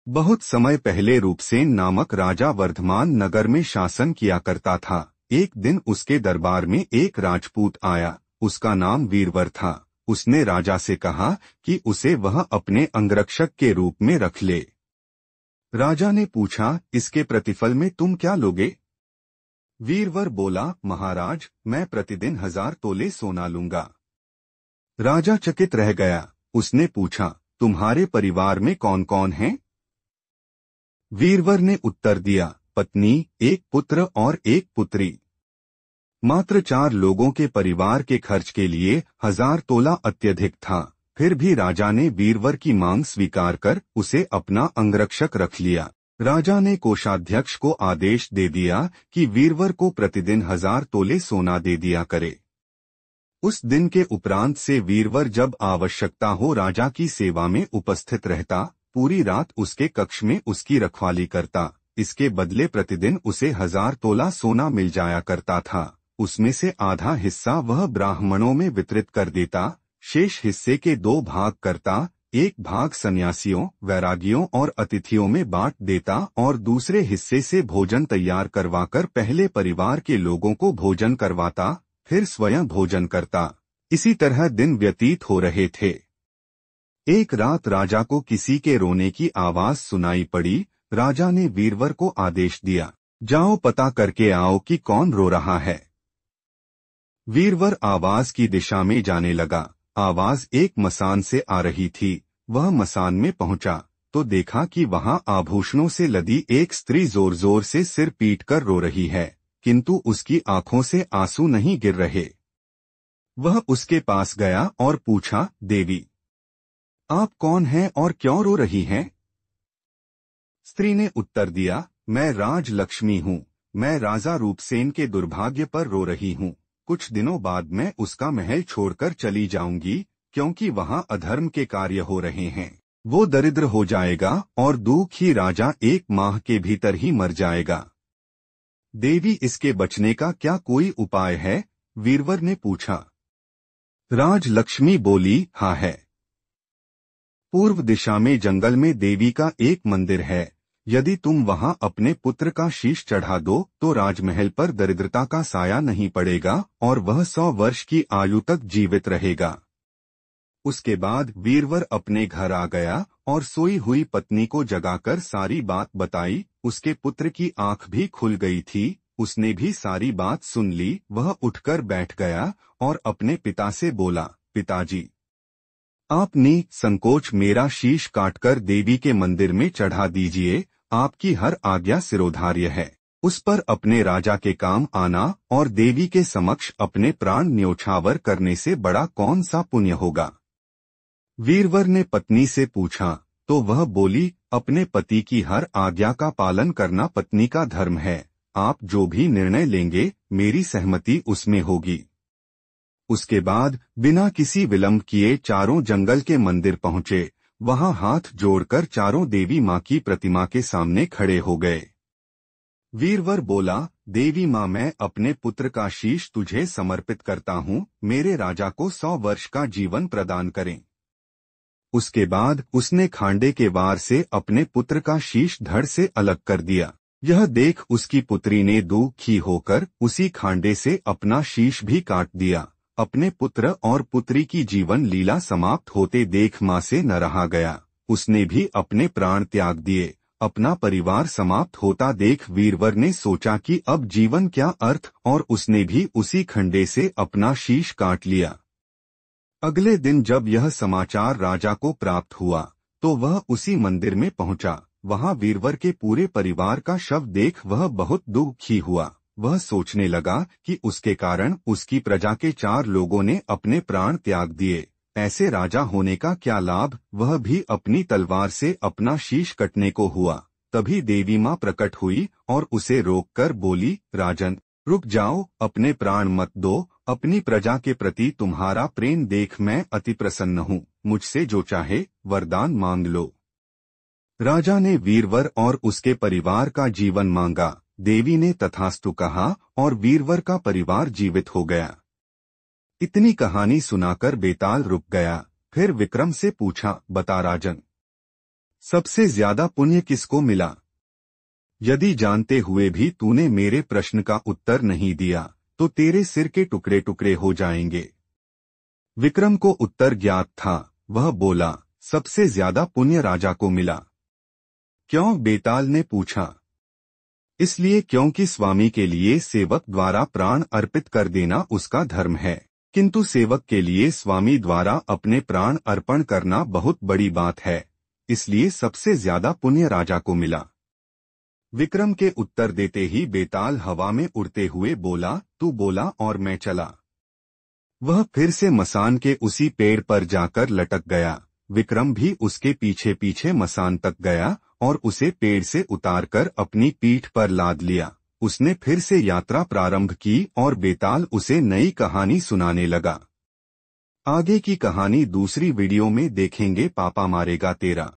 बहुत समय पहले रूपसेन नामक राजा वर्धमान नगर में शासन किया करता था। एक दिन उसके दरबार में एक राजपूत आया। उसका नाम वीरवर था। उसने राजा से कहा कि उसे वह अपने अंगरक्षक के रूप में रख ले। राजा ने पूछा, इसके प्रतिफल में तुम क्या लोगे? वीरवर बोला, महाराज, मैं प्रतिदिन 1000 तोले सोना लूंगा। राजा चकित रह गया। उसने पूछा, तुम्हारे परिवार में कौन कौन है? वीरवर ने उत्तर दिया, पत्नी, एक पुत्र और एक पुत्री। मात्र 4 लोगों के परिवार के खर्च के लिए 1000 तोला अत्यधिक था। फिर भी राजा ने वीरवर की मांग स्वीकार कर उसे अपना अंगरक्षक रख लिया। राजा ने कोषाध्यक्ष को आदेश दे दिया कि वीरवर को प्रतिदिन 1000 तोले सोना दे दिया करे। उस दिन के उपरांत से वीरवर जब आवश्यकता हो राजा की सेवा में उपस्थित रहता, पूरी रात उसके कक्ष में उसकी रखवाली करता। इसके बदले प्रतिदिन उसे 1000 तोला सोना मिल जाया करता था। उसमें से आधा हिस्सा वह ब्राह्मणों में वितरित कर देता, शेष हिस्से के 2 भाग करता, एक भाग सन्यासियों, वैरागियों और अतिथियों में बांट देता और दूसरे हिस्से से भोजन तैयार करवाकर पहले परिवार के लोगों को भोजन करवाता, फिर स्वयं भोजन करता। इसी तरह दिन व्यतीत हो रहे थे। एक रात राजा को किसी के रोने की आवाज सुनाई पड़ी। राजा ने वीरवर को आदेश दिया, जाओ पता करके आओ कि कौन रो रहा है। वीरवर आवाज की दिशा में जाने लगा। आवाज एक मसान से आ रही थी। वह मसान में पहुंचा तो देखा कि वहां आभूषणों से लदी एक स्त्री जोर जोर से सिर पीट कर रो रही है, किंतु उसकी आंखों से आंसू नहीं गिर रहे। वह उसके पास गया और पूछा, देवी, आप कौन हैं और क्यों रो रही हैं? स्त्री ने उत्तर दिया, मैं राजलक्ष्मी हूँ। मैं राजा रूपसेन के दुर्भाग्य पर रो रही हूँ। कुछ दिनों बाद मैं उसका महल छोड़कर चली जाऊंगी, क्योंकि वहाँ अधर्म के कार्य हो रहे हैं। वो दरिद्र हो जाएगा और दुखी राजा 1 माह के भीतर ही मर जाएगा। देवी, इसके बचने का क्या कोई उपाय है? वीरवर ने पूछा। राजलक्ष्मी बोली, हाँ है। पूर्व दिशा में जंगल में देवी का एक मंदिर है। यदि तुम वहां अपने पुत्र का शीश चढ़ा दो तो राजमहल पर दरिद्रता का साया नहीं पड़ेगा और वह 100 वर्ष की आयु तक जीवित रहेगा। उसके बाद वीरवर अपने घर आ गया और सोई हुई पत्नी को जगाकर सारी बात बताई। उसके पुत्र की आंख भी खुल गई थी। उसने भी सारी बात सुन ली। वह उठकर बैठ गया और अपने पिता से बोला, पिताजी, आप निसंकोच मेरा शीश काटकर देवी के मंदिर में चढ़ा दीजिए। आपकी हर आज्ञा सिरोधार्य है। उस पर अपने राजा के काम आना और देवी के समक्ष अपने प्राण न्योछावर करने से बड़ा कौन सा पुण्य होगा? वीरवर ने पत्नी से पूछा तो वह बोली, अपने पति की हर आज्ञा का पालन करना पत्नी का धर्म है। आप जो भी निर्णय लेंगे मेरी सहमति उसमें होगी। उसके बाद बिना किसी विलंब किए चारों जंगल के मंदिर पहुंचे। वहां हाथ जोड़कर चारों देवी माँ की प्रतिमा के सामने खड़े हो गए। वीरवर बोला, देवी माँ, मैं अपने पुत्र का शीश तुझे समर्पित करता हूँ। मेरे राजा को 100 वर्ष का जीवन प्रदान करें। उसके बाद उसने खांडे के वार से अपने पुत्र का शीश धड़ से अलग कर दिया। यह देख उसकी पुत्री ने दुखी होकर उसी खांडे से अपना शीश भी काट दिया। अपने पुत्र और पुत्री की जीवन लीला समाप्त होते देख मां से न रहा गया। उसने भी अपने प्राण त्याग दिए। अपना परिवार समाप्त होता देख वीरवर ने सोचा कि अब जीवन क्या अर्थ, और उसने भी उसी खंडे से अपना शीश काट लिया। अगले दिन जब यह समाचार राजा को प्राप्त हुआ तो वह उसी मंदिर में पहुंचा। वहां वीरवर के पूरे परिवार का शव देख वह बहुत दुखी हुआ। वह सोचने लगा कि उसके कारण उसकी प्रजा के 4 लोगों ने अपने प्राण त्याग दिए। ऐसे राजा होने का क्या लाभ? वह भी अपनी तलवार से अपना शीश कटने को हुआ। तभी देवी माँ प्रकट हुई और उसे रोककर बोली, राजन, रुक जाओ, अपने प्राण मत दो। अपनी प्रजा के प्रति तुम्हारा प्रेम देख मैं अति प्रसन्न हूँ। मुझसे जो चाहे वरदान मांग लो। राजा ने वीरवर और उसके परिवार का जीवन मांगा। देवी ने तथास्तु कहा और वीरवर का परिवार जीवित हो गया। इतनी कहानी सुनाकर बेताल रुक गया। फिर विक्रम से पूछा, बता राजन, सबसे ज्यादा पुण्य किसको मिला? यदि जानते हुए भी तूने मेरे प्रश्न का उत्तर नहीं दिया तो तेरे सिर के टुकड़े टुकड़े हो जाएंगे। विक्रम को उत्तर ज्ञात था। वह बोला, सबसे ज्यादा पुण्य राजा को मिला। क्यों? बेताल ने पूछा। इसलिए क्योंकि स्वामी के लिए सेवक द्वारा प्राण अर्पित कर देना उसका धर्म है, किंतु सेवक के लिए स्वामी द्वारा अपने प्राण अर्पण करना बहुत बड़ी बात है, इसलिए सबसे ज्यादा पुण्य राजा को मिला। विक्रम के उत्तर देते ही बेताल हवा में उड़ते हुए बोला, तू बोला और मैं चला। वह फिर से मसान के उसी पेड़ पर जाकर लटक गया। विक्रम भी उसके पीछे पीछे मसान तक गया और उसे पेड़ से उतारकर अपनी पीठ पर लाद लिया। उसने फिर से यात्रा प्रारंभ की और बेताल उसे नई कहानी सुनाने लगा। आगे की कहानी दूसरी वीडियो में देखेंगे। पापा मारेगा तेरा।